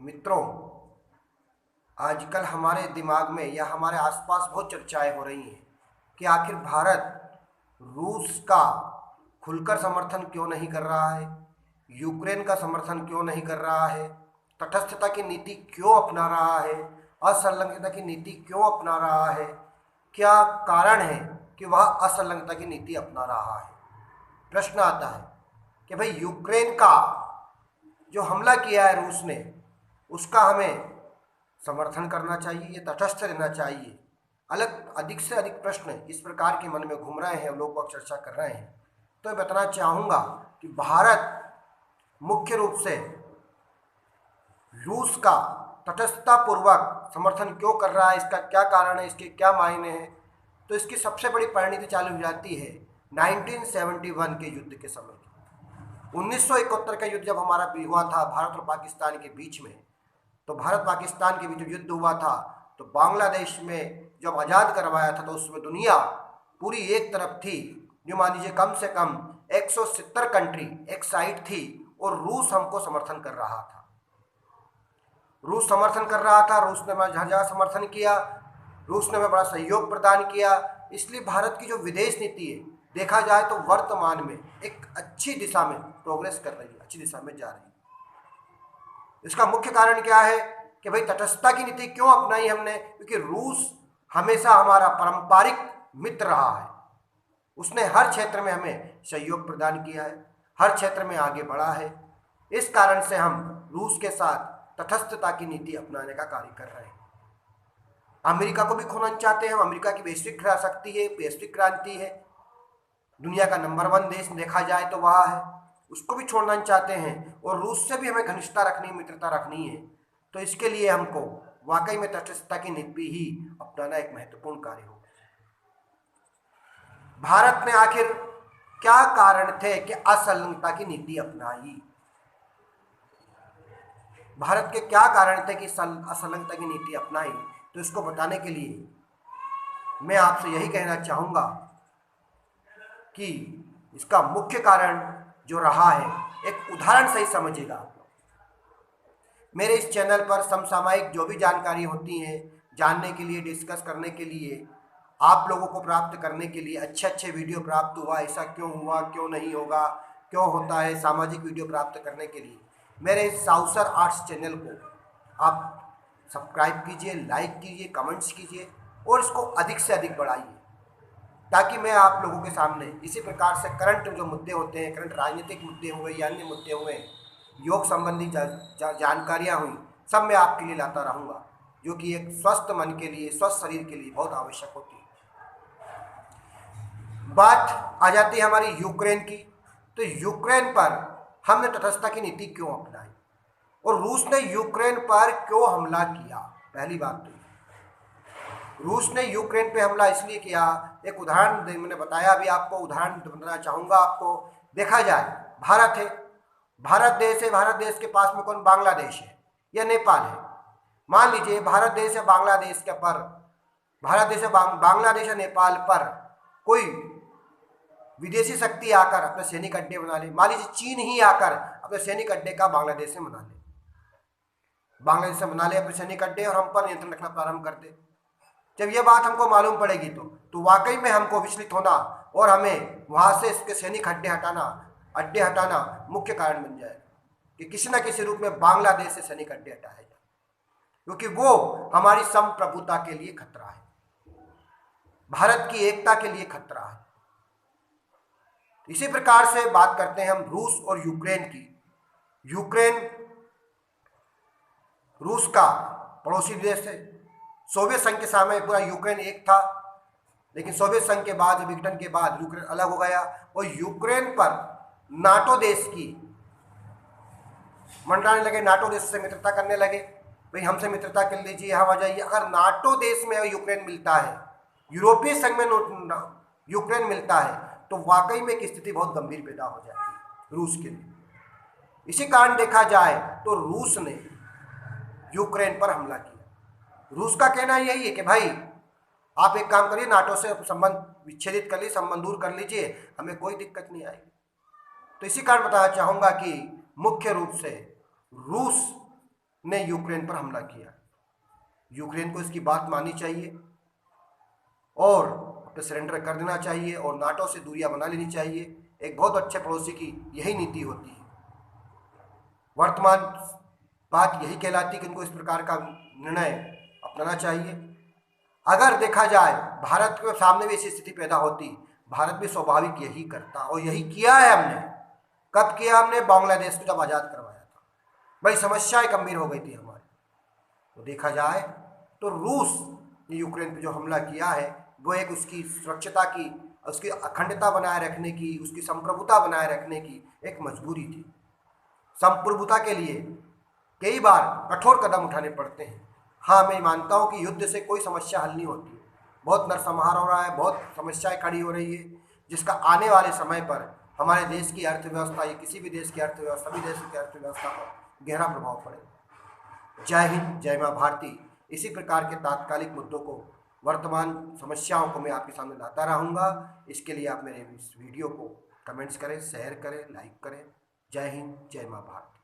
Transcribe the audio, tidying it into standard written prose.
मित्रों, आजकल हमारे दिमाग में या हमारे आसपास बहुत चर्चाएं हो रही हैं कि आखिर भारत रूस का खुलकर समर्थन क्यों नहीं कर रहा है, यूक्रेन का समर्थन क्यों नहीं कर रहा है, तटस्थता की नीति क्यों अपना रहा है, असंलग्नता की नीति क्यों अपना रहा है। क्या कारण है कि वह असंलग्नता की नीति अपना रहा है। प्रश्न आता है कि भाई यूक्रेन का जो हमला किया है रूस ने, उसका हमें समर्थन करना चाहिए या तटस्थ रहना चाहिए। अधिक से अधिक प्रश्न इस प्रकार के मन में घूम रहे हैं, लोग वक्त चर्चा कर रहे हैं। तो मैं बताना चाहूँगा कि भारत मुख्य रूप से रूस का तटस्थता पूर्वक समर्थन क्यों कर रहा है, इसका क्या कारण है, इसके क्या मायने हैं। तो इसकी सबसे बड़ी परिणति चालू हो जाती है 1971 के युद्ध के समय की। 1971 का युद्ध जब हमारा हुआ था भारत और पाकिस्तान के बीच में, तो भारत पाकिस्तान के बीच युद्ध हुआ था, तो बांग्लादेश में जब आज़ाद करवाया था तो उसमें दुनिया पूरी एक तरफ थी, जो मान लीजिए कम से कम 170 कंट्री एक साइड थी, और रूस हमको समर्थन कर रहा था। रूस समर्थन कर रहा था, रूस ने हमारा जहाँ समर्थन किया, रूस ने हमें बड़ा सहयोग प्रदान किया। इसलिए भारत की जो विदेश नीति है, देखा जाए तो वर्तमान में एक अच्छी दिशा में प्रोग्रेस कर रही है, अच्छी दिशा में जा रही है। इसका मुख्य कारण क्या है कि भाई तटस्थता की नीति क्यों अपनाई हमने, क्योंकि रूस हमेशा हमारा पारंपरिक मित्र रहा है। उसने हर क्षेत्र में हमें सहयोग प्रदान किया है, हर क्षेत्र में आगे बढ़ा है। इस कारण से हम रूस के साथ तटस्थता की नीति अपनाने का कार्य कर रहे हैं। अमेरिका को भी खोना चाहते हैं हम। अमेरिका की वैश्विक शक्ति है, वैश्विक क्रांति है, दुनिया का नंबर 1 देश देखा जाए तो वह है, उसको भी छोड़ना चाहते हैं। और रूस से भी हमें घनिष्ठता रखनी, मित्रता रखनी है। तो इसके लिए हमको वाकई में तटस्थता की नीति ही अपनाना एक महत्वपूर्ण कार्य होगा। भारत ने आखिर क्या कारण थे कि असंलग्नता की नीति अपनाई। भारत के क्या कारण थे कि असंलग्नता की नीति अपनाई, तो इसको बताने के लिए मैं आपसे यही कहना चाहूँगा कि इसका मुख्य कारण जो रहा है, एक उदाहरण सही समझिएगा आप लोग। मेरे इस चैनल पर समसामयिक जो भी जानकारी होती है, जानने के लिए, डिस्कस करने के लिए, आप लोगों को प्राप्त करने के लिए, अच्छे अच्छे वीडियो प्राप्त हुआ, ऐसा क्यों हुआ, क्यों नहीं होगा, क्यों होता है, सामाजिक वीडियो प्राप्त करने के लिए मेरे इस साउसर आर्ट्स चैनल को आप सब्सक्राइब कीजिए, लाइक कीजिए, कमेंट्स कीजिए और इसको अधिक से अधिक बढ़ाइए, ताकि मैं आप लोगों के सामने इसी प्रकार से करंट जो मुद्दे होते हैं, करंट राजनीतिक मुद्दे हुए या अन्य मुद्दे हुए, योग संबंधी जानकारियाँ हुई, सब मैं आपके लिए लाता रहूँगा, जो कि एक स्वस्थ मन के लिए, स्वस्थ शरीर के लिए बहुत आवश्यक होती है। बात आ जाती है हमारी यूक्रेन की। तो यूक्रेन पर हमने तटस्थता की नीति क्यों अपनाई और रूस ने यूक्रेन पर क्यों हमला किया। पहली बात तो रूस ने यूक्रेन पे हमला इसलिए किया, एक उदाहरण मैंने बताया, अभी आपको उदाहरण बताना चाहूँगा आपको। देखा जाए, भारत है, भारत देश है, भारत देश के पास में कौन, बांग्लादेश है या नेपाल है। मान लीजिए भारत देश या बांग्लादेश के पर, भारत देश या बांग्लादेश या नेपाल पर कोई विदेशी शक्ति आकर अपने सैनिक अड्डे बना ले। मान लीजिए चीन ही आकर अपने सैनिक अड्डे का बांग्लादेश से बना ले, बांग्लादेश से बना ले अपने सैनिक अड्डे और हम पर नियंत्रण रखना प्रारंभ कर दे। जब ये बात हमको मालूम पड़ेगी तो वाकई में हमको विचलित होना और हमें वहाँ से इसके सैनिक अड्डे हटाना मुख्य कारण बन जाए कि किसी न किसी रूप में बांग्लादेश से सैनिक अड्डे हटाया जाए, क्योंकि वो हमारी संप्रभुता के लिए खतरा है, भारत की एकता के लिए खतरा है। इसी प्रकार से बात करते हैं हम रूस और यूक्रेन की। यूक्रेन रूस का पड़ोसी देश है। सोवियत संघ के समय पूरा यूक्रेन एक था, लेकिन सोवियत संघ के बाद, विघटन के बाद यूक्रेन अलग हो गया और यूक्रेन पर नाटो देश की मंडराने लगे, नाटो देश से मित्रता करने लगे। भाई हमसे मित्रता कर लीजिए, हम आ जाइए। अगर नाटो देश में यूक्रेन मिलता है, यूरोपीय संघ में यूक्रेन मिलता है, तो वाकई में एक स्थिति बहुत गंभीर पैदा हो जाती है रूस के लिए। इसी कारण देखा जाए तो रूस ने यूक्रेन पर हमला किया। रूस का कहना यही है कि भाई आप एक काम करिए, नाटो से संबंध विच्छेदित कर लीजिए, संबंध दूर कर लीजिए, हमें कोई दिक्कत नहीं आएगी। तो इसी कारण बताना चाहूँगा कि मुख्य रूप से रूस ने यूक्रेन पर हमला किया। यूक्रेन को इसकी बात माननी चाहिए और अपने सरेंडर कर देना चाहिए और नाटो से दूरियां बना लेनी चाहिए। एक बहुत अच्छे पड़ोसी की यही नीति होती है। वर्तमान बात यही कहलाती कि इनको इस प्रकार का निर्णय अपनाना चाहिए। अगर देखा जाए भारत के सामने भी ऐसी स्थिति पैदा होती, भारत भी स्वाभाविक यही करता और यही किया है हमने। कब किया हमने? बांग्लादेश को जब आज़ाद करवाया था, बड़ी समस्याएं गंभीर हो गई थी हमारी। तो देखा जाए तो रूस ने यूक्रेन पर जो हमला किया है वो एक उसकी सुरक्षता की, उसकी अखंडता बनाए रखने की, उसकी संप्रभुता बनाए रखने की एक मजबूरी थी। संप्रभुता के लिए कई बार कठोर कदम उठाने पड़ते हैं। हाँ, मैं मानता हूँ कि युद्ध से कोई समस्या हल नहीं होती। बहुत नरसंहार हो रहा है, बहुत समस्याएं खड़ी हो रही है, जिसका आने वाले समय पर हमारे देश की अर्थव्यवस्था या किसी भी देश की अर्थव्यवस्था, सभी देशों की अर्थव्यवस्था पर गहरा प्रभाव पड़ेगा। जय हिंद, जय माँ भारती। इसी प्रकार के तात्कालिक मुद्दों को, वर्तमान समस्याओं को मैं आपके सामने लाता रहूँगा। इसके लिए आप मेरे इस वीडियो को कमेंट्स करें, शेयर करें, लाइक करें। जय हिंद, जय माँ भारती।